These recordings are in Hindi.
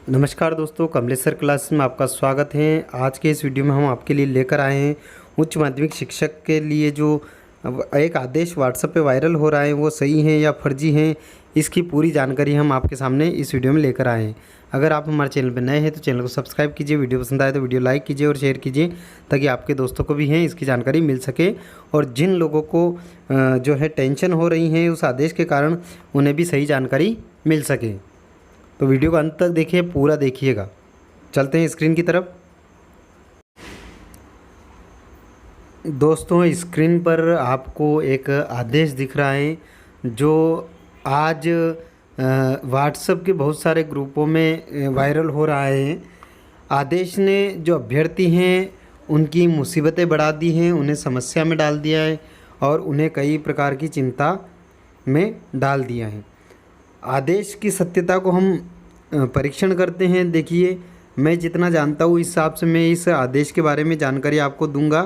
नमस्कार दोस्तों, कमलेश्वर क्लास में आपका स्वागत है। आज के इस वीडियो में हम आपके लिए लेकर आए हैं उच्च माध्यमिक शिक्षक के लिए जो एक आदेश व्हाट्सएप पे वायरल हो रहा है वो सही है या फर्जी है, इसकी पूरी जानकारी हम आपके सामने इस वीडियो में लेकर आए हैं। अगर आप हमारे चैनल पर नए हैं तो चैनल को सब्सक्राइब कीजिए, वीडियो पसंद आए तो वीडियो लाइक कीजिए और शेयर कीजिए ताकि आपके दोस्तों को भी हैं इसकी जानकारी मिल सके और जिन लोगों को जो है टेंशन हो रही है उस आदेश के कारण उन्हें भी सही जानकारी मिल सके। तो वीडियो को अंत तक देखिए, पूरा देखिएगा। चलते हैं स्क्रीन की तरफ। दोस्तों, स्क्रीन पर आपको एक आदेश दिख रहा है जो आज व्हाट्सएप के बहुत सारे ग्रुपों में वायरल हो रहा है। आदेश ने जो अभ्यर्थी हैं उनकी मुसीबतें बढ़ा दी हैं, उन्हें समस्या में डाल दिया है और उन्हें कई प्रकार की चिंता में डाल दिया है। आदेश की सत्यता को हम परीक्षण करते हैं। देखिए, मैं जितना जानता हूँ इस हिसाब से मैं इस आदेश के बारे में जानकारी आपको दूंगा।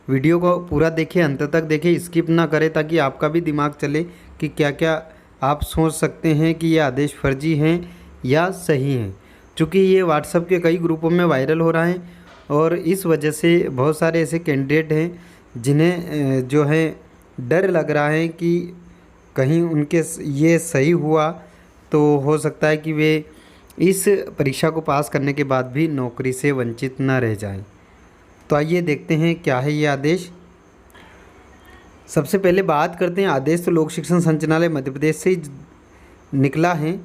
वीडियो को पूरा देखिए, अंत तक देखिए, स्किप ना करें ताकि आपका भी दिमाग चले कि क्या क्या आप सोच सकते हैं कि ये आदेश फर्जी हैं या सही हैं। चूँकि ये व्हाट्सएप के कई ग्रुपों में वायरल हो रहा है और इस वजह से बहुत सारे ऐसे कैंडिडेट हैं जिन्हें जो है डर लग रहा है कि कहीं उनके ये सही हुआ तो हो सकता है कि वे इस परीक्षा को पास करने के बाद भी नौकरी से वंचित न रह जाएं। तो आइए देखते हैं क्या है ये आदेश। सबसे पहले बात करते हैं, आदेश तो लोक शिक्षण संचालनालय मध्य प्रदेश से ही निकला है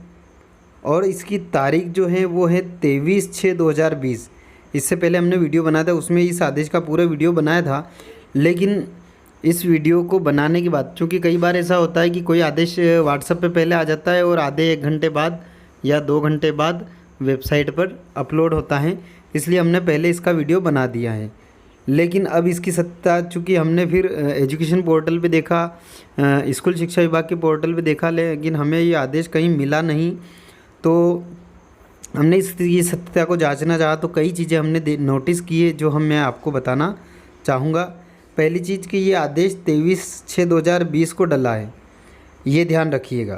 और इसकी तारीख जो है वो है 23/6/2020। इससे पहले हमने वीडियो बनाया था, उसमें इस आदेश का पूरा वीडियो बनाया था। लेकिन इस वीडियो को बनाने के बाद, चूँकि कई बार ऐसा होता है कि कोई आदेश व्हाट्सएप पे पहले आ जाता है और आधे 1 घंटे बाद या 2 घंटे बाद वेबसाइट पर अपलोड होता है, इसलिए हमने पहले इसका वीडियो बना दिया है। लेकिन अब इसकी सत्ता, चूँकि हमने फिर एजुकेशन पोर्टल पे देखा, स्कूल शिक्षा विभाग के पोर्टल पे देखा, लेकिन हमें ये आदेश कहीं मिला नहीं। तो हमने इसकी सत्यता को जांचना चाहा तो कई चीज़ें हमने नोटिस की है जो मैं आपको बताना चाहूँगा। पहली चीज़ कि ये आदेश 23/6/2020 को डला है, ये ध्यान रखिएगा,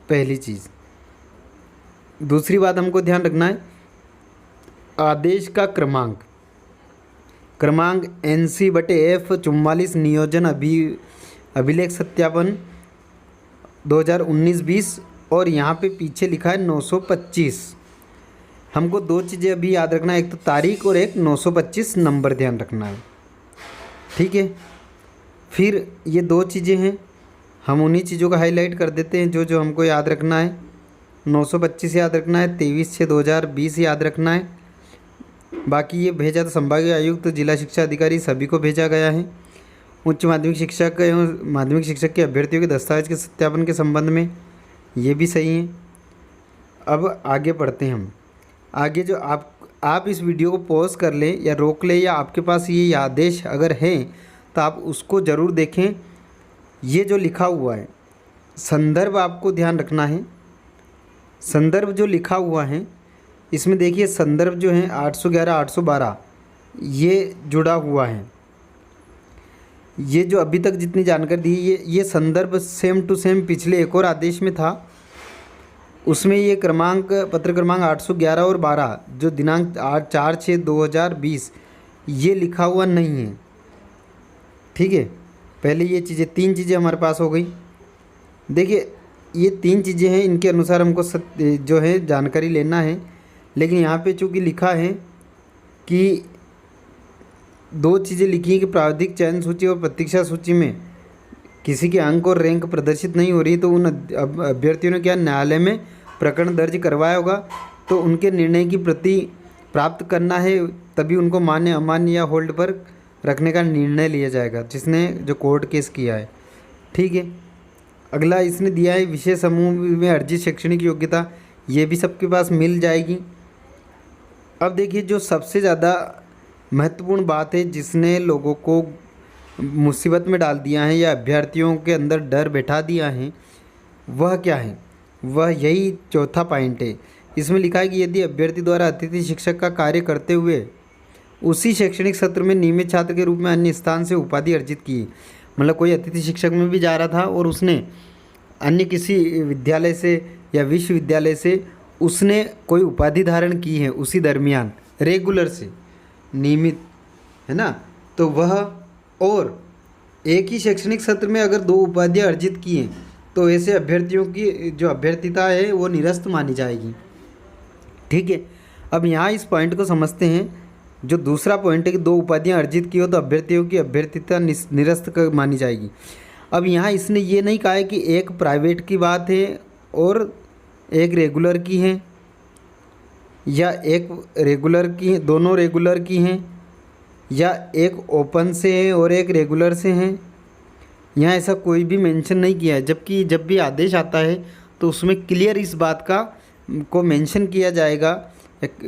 पहली चीज़। दूसरी बात हमको ध्यान रखना है, आदेश का क्रमांक NC/F 44 नियोजन अभिलेख सत्यापन 2019-20 और यहाँ पे पीछे लिखा है 925। हमको 2 चीज़ें अभी याद रखना है, एक तो तारीख और एक 925 नंबर ध्यान रखना है, ठीक है। फिर ये 2 चीज़ें हैं, हम उन्हीं चीज़ों का हाईलाइट कर देते हैं जो हमको याद रखना है। 925 याद रखना है, 23/6/2020 याद रखना है। बाकी ये भेजा तो संभागीय आयुक्त, जिला शिक्षा अधिकारी सभी को भेजा गया है। उच्च माध्यमिक शिक्षक एवं माध्यमिक शिक्षक के अभ्यर्थियों के दस्तावेज के सत्यापन के संबंध में ये भी सही है। अब आगे बढ़ते हैं हम। आगे जो आप इस वीडियो को पॉज कर लें या रोक लें, या आपके पास ये आदेश अगर है तो आप उसको ज़रूर देखें। ये जो लिखा हुआ है संदर्भ, आपको ध्यान रखना है। संदर्भ जो लिखा हुआ है इसमें देखिए, संदर्भ जो है 811-812 ये जुड़ा हुआ है। ये जो अभी तक जितनी जानकारी दी ये संदर्भ सेम टू सेम पिछले एक और आदेश में था, उसमें ये क्रमांक पत्र क्रमांक 811 और 12 जो दिनांक 4/6/2020 ये लिखा हुआ नहीं है, ठीक है। पहले ये चीज़ें 3 चीज़ें हमारे पास हो गई। देखिए, ये 3 चीज़ें हैं, इनके अनुसार हमको जो है जानकारी लेना है। लेकिन यहाँ पे चूँकि लिखा है कि 2 चीज़ें लिखी हैं कि प्रावधिक चयन सूची और प्रतीक्षा सूची में किसी के अंक और रैंक प्रदर्शित नहीं हो रही, तो उन अभ्यर्थियों ने क्या न्यायालय में प्रकरण दर्ज करवाया होगा, तो उनके निर्णय की प्रति प्राप्त करना है, तभी उनको मान्य, अमान्य या होल्ड पर रखने का निर्णय लिया जाएगा, जिसने जो कोर्ट केस किया है, ठीक है। अगला इसने दिया है विषय समूह में अर्जित शैक्षणिक योग्यता, ये भी सबके पास मिल जाएगी। अब देखिए, जो सबसे ज़्यादा महत्वपूर्ण बात है जिसने लोगों को मुसीबत में डाल दिया है या अभ्यर्थियों के अंदर डर बैठा दिया है, वह क्या है, वह यही चौथा पॉइंट है। इसमें लिखा है कि यदि अभ्यर्थी द्वारा अतिथि शिक्षक का कार्य करते हुए उसी शैक्षणिक सत्र में नियमित छात्र के रूप में अन्य स्थान से उपाधि अर्जित की, मतलब कोई अतिथि शिक्षक में भी जा रहा था और उसने अन्य किसी विद्यालय से या विश्वविद्यालय से उसने कोई उपाधि धारण की है उसी दरमियान रेगुलर से नियमित, है ना, तो वह, और एक ही शैक्षणिक सत्र में अगर 2 उपाधियाँ अर्जित की हैं तो ऐसे अभ्यर्थियों की जो अभ्यर्थिता है वो निरस्त मानी जाएगी। ठीक है, अब यहाँ इस पॉइंट को समझते हैं। जो दूसरा पॉइंट है कि 2 उपाधियाँ अर्जित की हो तो अभ्यर्थियों की अभ्यर्थिता निरस्त मानी जाएगी। अब यहाँ इसने ये नहीं कहा है कि एक प्राइवेट की बात है और एक रेगुलर की है, या एक रेगुलर की, दोनों रेगुलर की हैं, या एक ओपन से है और एक रेगुलर से हैं। यहाँ ऐसा कोई भी मेंशन नहीं किया है, जबकि जब भी आदेश आता है तो उसमें क्लियर इस बात को मेंशन किया जाएगा,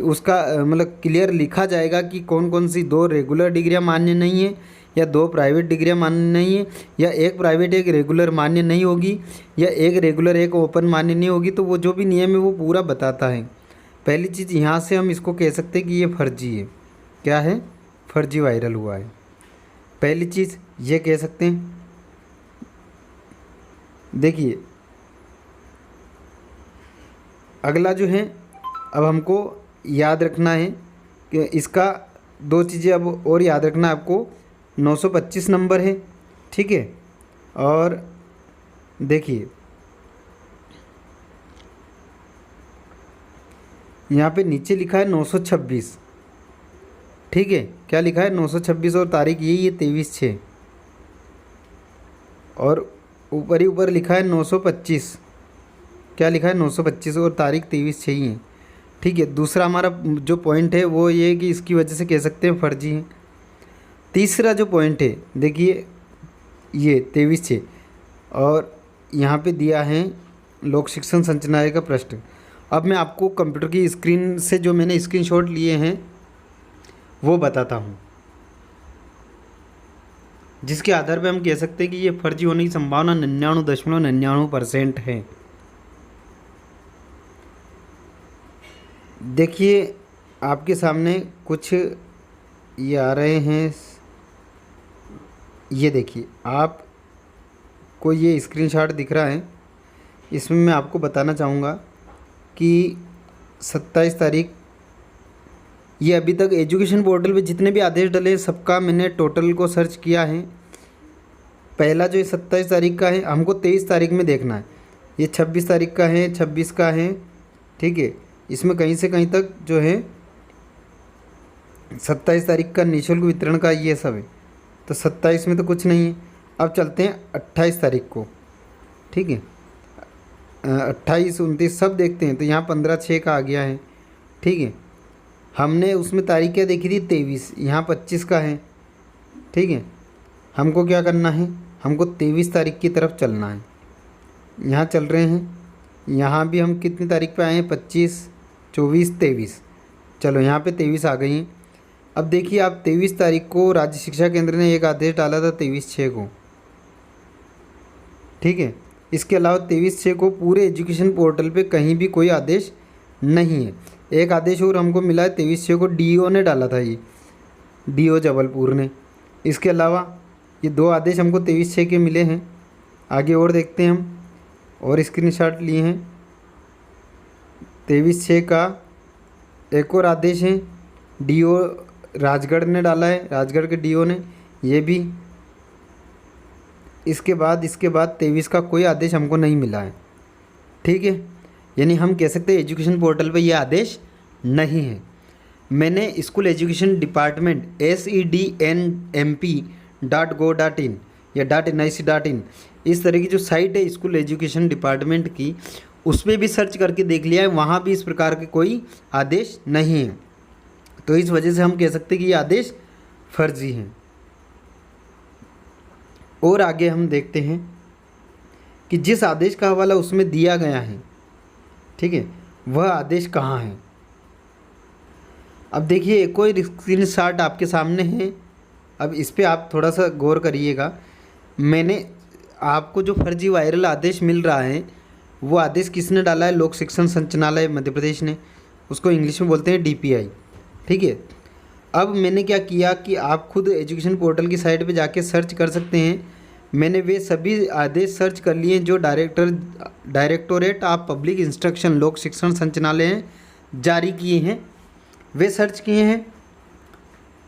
उसका मतलब क्लियर लिखा जाएगा कि कौन कौन सी 2 रेगुलर डिग्रियाँ मान्य नहीं है, या 2 प्राइवेट डिग्रियाँ मान्य नहीं है, या एक प्राइवेट एक रेगुलर मान्य नहीं होगी, या एक रेगुलर एक ओपन मान्य नहीं होगी। तो वो जो भी नियम है वो पूरा बताता है। पहली चीज़ यहाँ से हम इसको कह सकते हैं कि ये फर्जी है। क्या है? फर्जी वायरल हुआ है। पहली चीज़ ये कह सकते हैं। देखिए अगला जो है, अब हमको याद रखना है कि इसका 2 चीज़ें अब और याद रखना है आपको। 925 नंबर है, ठीक है, और देखिए यहाँ पे नीचे लिखा है 926, ठीक है, क्या लिखा है? 926, और तारीख यही है 23/6, और ऊपर ही ऊपर लिखा है 925, क्या लिखा है? 925, और तारीख 23/6 ही है, ठीक है। दूसरा हमारा जो पॉइंट है वो ये है कि इसकी वजह से कह सकते हैं फर्जी है। तीसरा जो पॉइंट है, देखिए ये 23/6, और यहाँ पे दिया है लोक शिक्षण संचालनालय का प्रश्न। अब मैं आपको कंप्यूटर की स्क्रीन से जो मैंने स्क्रीनशॉट लिए हैं वो बताता हूँ, जिसके आधार पे हम कह सकते हैं कि ये फर्जी होने की संभावना 99.99% है। देखिए आपके सामने कुछ ये आ रहे हैं, ये देखिए आपको ये स्क्रीनशॉट दिख रहा है। इसमें मैं आपको बताना चाहूँगा कि 27 तारीख, ये अभी तक एजुकेशन पोर्टल पे जितने भी आदेश डले सबका मैंने टोटल को सर्च किया है। पहला जो 27 तारीख का है, हमको 23 तारीख में देखना है। ये 26 तारीख का है, 26 का है, ठीक है। इसमें कहीं से कहीं तक जो है 27 तारीख का निःशुल्क वितरण का ये सब है, तो 27 में तो कुछ नहीं है। अब चलते हैं 28 तारीख को, ठीक है, 28, 29 सब देखते हैं। तो यहाँ 15/6 का आ गया है, ठीक है। हमने उसमें तारीख क्या देखी थी? 23, यहाँ 25 का है, ठीक है। हमको क्या करना है? हमको 23 तारीख की तरफ चलना है। यहाँ चल रहे हैं, यहाँ भी हम कितनी तारीख पे आए हैं? 25, 24, 23। चलो यहाँ पे 23 आ गई हैं। अब देखिए आप 23 तारीख को राज्य शिक्षा केंद्र ने एक आदेश डाला था 23/6 को, ठीक है। इसके अलावा 23/6 को पूरे एजुकेशन पोर्टल पे कहीं भी कोई आदेश नहीं है। एक आदेश और हमको मिला है 23/6 को, डीओ ने डाला था, ये डीओ जबलपुर ने। इसके अलावा ये 2 आदेश हमको 23/6 के मिले हैं। आगे और देखते हैं हम, और स्क्रीनशॉट लिए हैं। 23/6 का एक और आदेश है, डीओ राजगढ़ ने डाला है, राजगढ़ के डीओ ने, ये भी। इसके बाद 23 का कोई आदेश हमको नहीं मिला है, ठीक है। यानी हम कह सकते हैं एजुकेशन पोर्टल पे ये आदेश नहीं है। मैंने स्कूल एजुकेशन डिपार्टमेंट SEDNMP.go.in या .nic.in इस तरह की जो साइट है स्कूल एजुकेशन डिपार्टमेंट की, उस पर भी सर्च करके देख लिया है, वहाँ भी इस प्रकार के कोई आदेश नहीं है। तो इस वजह से हम कह सकते हैं कि ये आदेश फर्जी हैं। और आगे हम देखते हैं कि जिस आदेश का हवाला उसमें दिया गया है, ठीक है, वह आदेश कहाँ है। अब देखिए एक और स्क्रीनशॉट आपके सामने है। अब इस पर आप थोड़ा सा गौर करिएगा। मैंने आपको जो फर्जी वायरल आदेश मिल रहा है वो आदेश किसने डाला है? लोक शिक्षण संचालनालय मध्य प्रदेश ने, उसको इंग्लिश में बोलते हैं DPI, ठीक है। अब मैंने क्या किया कि आप खुद एजुकेशन पोर्टल की साइट पे जाके सर्च कर सकते हैं मैंने वे सभी आदेश सर्च कर लिए जो डायरेक्टोरेट ऑफ पब्लिक इंस्ट्रक्शन लोक शिक्षण संचालय ने जारी किए हैं, वे सर्च किए हैं।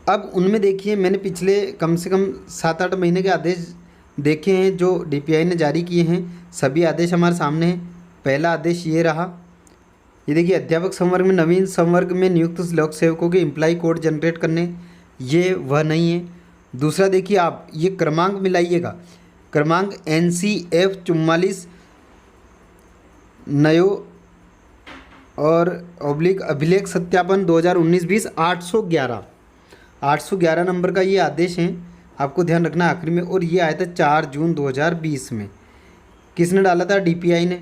अब उनमें देखिए मैंने पिछले कम से कम 7-8 महीने के आदेश देखे हैं जो डीपीआई ने जारी किए हैं। सभी आदेश हमारे सामने हैं। पहला आदेश ये रहा, ये देखिए, अध्यापक संवर्ग में नवीन संवर्ग में नियुक्त लोक सेवकों के एम्प्लॉय कोड जनरेट करने, ये वह नहीं है। दूसरा देखिए आप ये क्रमांक मिलाइएगा, क्रमांक NCF 44 नयो और अभिलेख सत्यापन 2019-20 811 नंबर का ये आदेश है, आपको ध्यान रखना आखिरी में। और ये आया था 4 जून 2020 में। किसने डाला था? डीपीआई ने।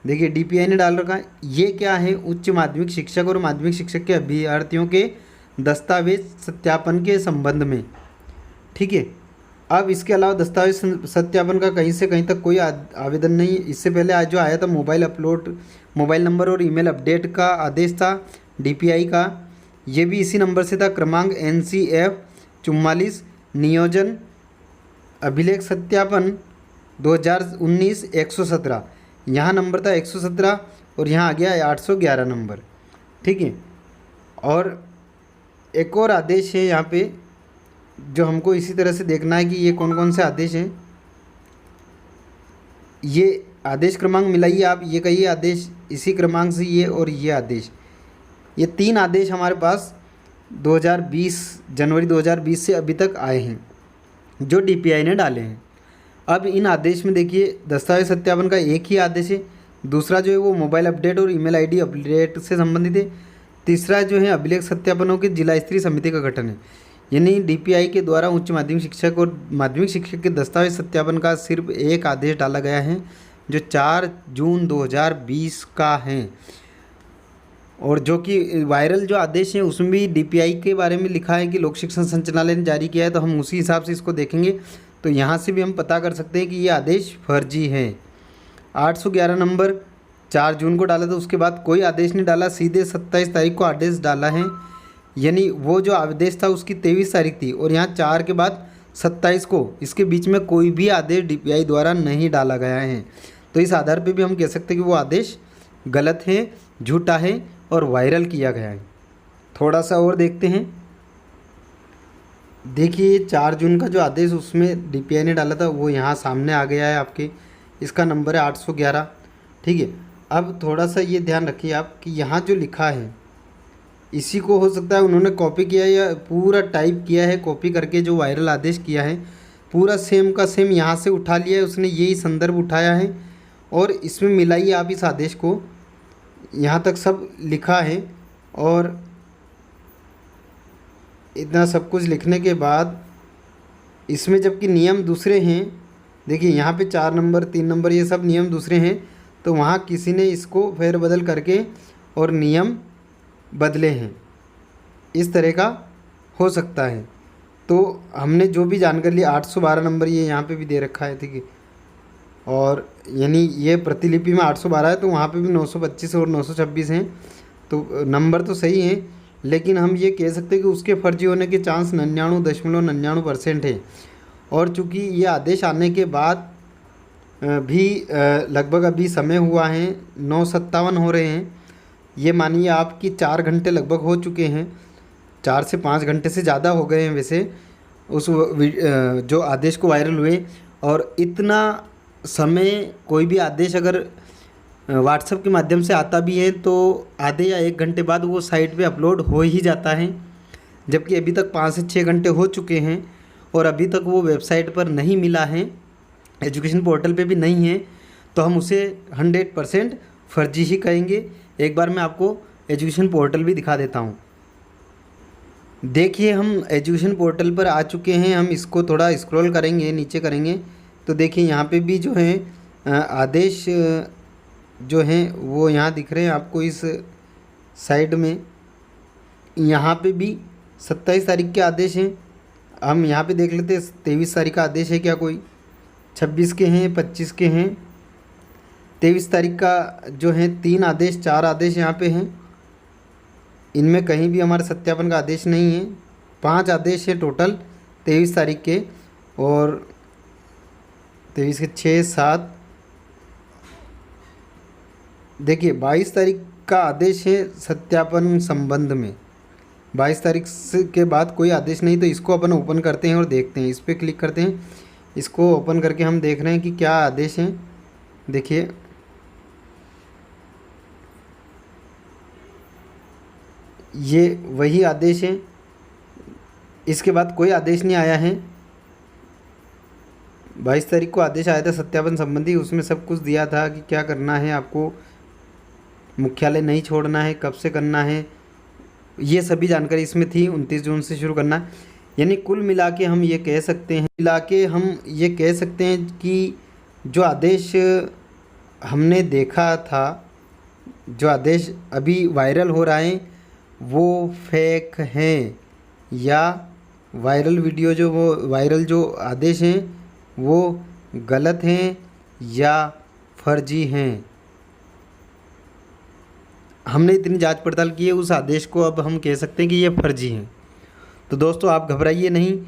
देखिए डीपीआई ने डाल रखा है। ये क्या है? उच्च माध्यमिक शिक्षक और माध्यमिक शिक्षक के अभ्यर्थियों के दस्तावेज सत्यापन के संबंध में, ठीक है। अब इसके अलावा दस्तावेज सत्यापन का कहीं से कहीं तक कोई आवेदन नहीं। इससे पहले आज जो आया था मोबाइल नंबर और ईमेल अपडेट का आदेश था डीपीआई का, ये भी इसी नंबर से था, क्रमांक NCF 44 नियोजन अभिलेख सत्यापन 2019 117, यहाँ नंबर था 117 और यहाँ आ गया 811 नंबर, ठीक है। और एक और आदेश है यहाँ पे जो हमको इसी तरह से देखना है कि ये कौन कौन से आदेश हैं। ये आदेश क्रमांक मिलाइए आप, ये कहिए आदेश इसी क्रमांक से, ये और ये आदेश, ये 3 आदेश हमारे पास जनवरी 2020 से अभी तक आए हैं जो डीपीआई ने डाले हैं। अब इन आदेश में देखिए दस्तावेज सत्यापन का एक ही आदेश है, दूसरा जो है वो मोबाइल अपडेट और ईमेल आईडी अपडेट से संबंधित है, तीसरा जो है अभिलेख सत्यापनों की जिला स्तरीय समिति का गठन है। यानी डीपीआई के द्वारा उच्च माध्यमिक शिक्षक और माध्यमिक शिक्षक के दस्तावेज सत्यापन का सिर्फ एक आदेश डाला गया है जो 4 जून 2020 का है। और जो कि वायरल जो आदेश है उसमें भी डीपीआई के बारे में लिखा है कि लोक शिक्षण संचालय ने जारी किया है, तो हम उसी हिसाब से इसको देखेंगे। तो यहाँ से भी हम पता कर सकते हैं कि ये आदेश फर्जी है। 811 नंबर 4 जून को डाला था, उसके बाद कोई आदेश नहीं डाला, सीधे 27 तारीख को आदेश डाला है। यानी वो जो आदेश था उसकी 23 तारीख थी और यहाँ 4 के बाद 27 को, इसके बीच में कोई भी आदेश डीपीआई द्वारा नहीं डाला गया है। तो इस आधार पे भी हम कह सकते हैं कि वो आदेश गलत है, झूठा है और वायरल किया गया है। थोड़ा सा और देखते हैं। देखिए 4 जून का जो आदेश उसमें डीपीआई ने डाला था वो यहाँ सामने आ गया है आपके, इसका नंबर है 811, ठीक है। अब थोड़ा सा ये ध्यान रखिए आप कि यहाँ जो लिखा है इसी को हो सकता है उन्होंने कॉपी किया या पूरा टाइप किया है, कॉपी करके जो वायरल आदेश किया है पूरा सेम का सेम यहाँ से उठा लिया है, उसने यही संदर्भ उठाया है और इसमें मिलाइए आप इस आदेश को, यहाँ तक सब लिखा है। और इतना सब कुछ लिखने के बाद इसमें जबकि नियम दूसरे हैं, देखिए यहाँ पे 4 नंबर 3 नंबर ये सब नियम दूसरे हैं, तो वहाँ किसी ने इसको फेरबदल करके और नियम बदले हैं, इस तरह का हो सकता है। तो हमने जो भी जानकारी ली 812 नंबर ये यहाँ पे भी दे रखा है, ठीक है। और यानी ये प्रतिलिपि में 812 है तो वहाँ पे भी 925 और 926 हैं, तो नंबर तो सही है, लेकिन हम ये कह सकते हैं कि उसके फर्जी होने के चांस 99.99% है। और चूँकि ये आदेश आने के बाद भी लगभग अभी समय हुआ है 9:57 हो रहे हैं, ये मानिए आपकी 4 घंटे लगभग हो चुके हैं, 4 से 5 घंटे से ज़्यादा हो गए हैं वैसे उस जो आदेश को वायरल हुए। और इतना समय कोई भी आदेश अगर व्हाट्सएप के माध्यम से आता भी है तो आधे या 1 घंटे बाद वो साइट पे अपलोड हो ही जाता है, जबकि अभी तक 5 से 6 घंटे हो चुके हैं और अभी तक वो वेबसाइट पर नहीं मिला है, एजुकेशन पोर्टल पे भी नहीं है, तो हम उसे 100% फर्जी ही कहेंगे। एक बार मैं आपको एजुकेशन पोर्टल भी दिखा देता हूँ। देखिए हम एजुकेशन पोर्टल पर आ चुके हैं, हम इसको थोड़ा स्क्रॉल करेंगे, नीचे करेंगे तो देखिए यहाँ पे भी जो है आदेश जो हैं वो यहाँ दिख रहे हैं आपको इस साइड में। यहाँ पे भी 27 तारीख के आदेश हैं, हम यहाँ पे देख लेते हैं 23 तारीख का आदेश है क्या कोई, 26 के हैं, 25 के हैं, 23 तारीख का जो है 3 आदेश 4 आदेश यहाँ पे हैं, इनमें कहीं भी हमारे सत्यापन का आदेश नहीं है। 5 आदेश है टोटल 23 तारीख के और 23 के 6-7 देखिए 22 तारीख का आदेश है सत्यापन संबंध में। 22 तारीख के बाद कोई आदेश नहीं, तो इसको अपन ओपन करते हैं और देखते हैं। इस पर क्लिक करते हैं, इसको ओपन करके हम देख रहे हैं कि क्या आदेश हैं। देखिए ये वही आदेश है, इसके बाद कोई आदेश नहीं आया है। 22 तारीख को आदेश आया था सत्यापन संबंधी, उसमें सब कुछ दिया था कि क्या करना है, आपको मुख्यालय नहीं छोड़ना है, कब से करना है, ये सभी जानकारी इसमें थी। 29 जून से शुरू करना है। यानी कुल मिला के हम ये कह सकते हैं कि जो आदेश हमने देखा था, जो आदेश अभी वायरल हो रहा है वो फेक हैं, या वायरल वीडियो जो आदेश हैं वो गलत हैं या फर्जी हैं। हमने इतनी जांच पड़ताल की है उस आदेश को, अब हम कह सकते हैं कि ये फर्जी हैं। तो दोस्तों आप घबराइए नहीं,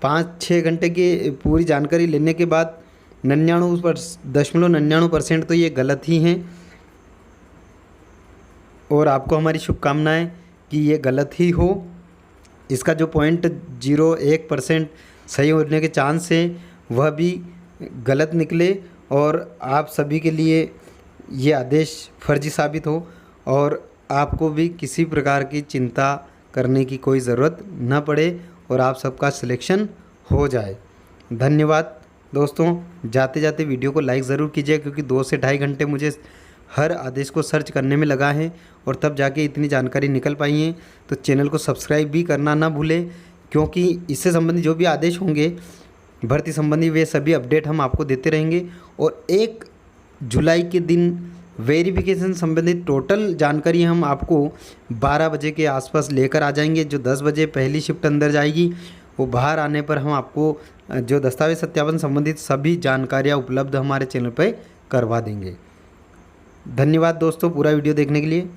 5-6 घंटे की पूरी जानकारी लेने के बाद 99.99% तो ये गलत ही हैं, और आपको हमारी शुभकामनाएं कि ये गलत ही हो। इसका जो 0.01% सही होने के चांस है वह भी गलत निकले, और आप सभी के लिए ये आदेश फर्जी साबित हो, और आपको भी किसी प्रकार की चिंता करने की कोई ज़रूरत न पड़े, और आप सबका सिलेक्शन हो जाए। धन्यवाद दोस्तों। जाते जाते वीडियो को लाइक ज़रूर कीजिए, क्योंकि 2 से 2.5 घंटे मुझे हर आदेश को सर्च करने में लगा है, और तब जाके इतनी जानकारी निकल पाई है। तो चैनल को सब्सक्राइब भी करना ना भूलें, क्योंकि इससे संबंधित जो भी आदेश होंगे भर्ती संबंधी वे सभी अपडेट हम आपको देते रहेंगे। और 1 जुलाई के दिन वेरिफिकेशन संबंधित टोटल जानकारी हम आपको 12 बजे के आसपास लेकर आ जाएंगे। जो 10 बजे पहली शिफ्ट अंदर जाएगी, वो बाहर आने पर हम आपको जो दस्तावेज सत्यापन संबंधित सभी जानकारियाँ उपलब्ध हमारे चैनल पर करवा देंगे। धन्यवाद दोस्तों पूरा वीडियो देखने के लिए।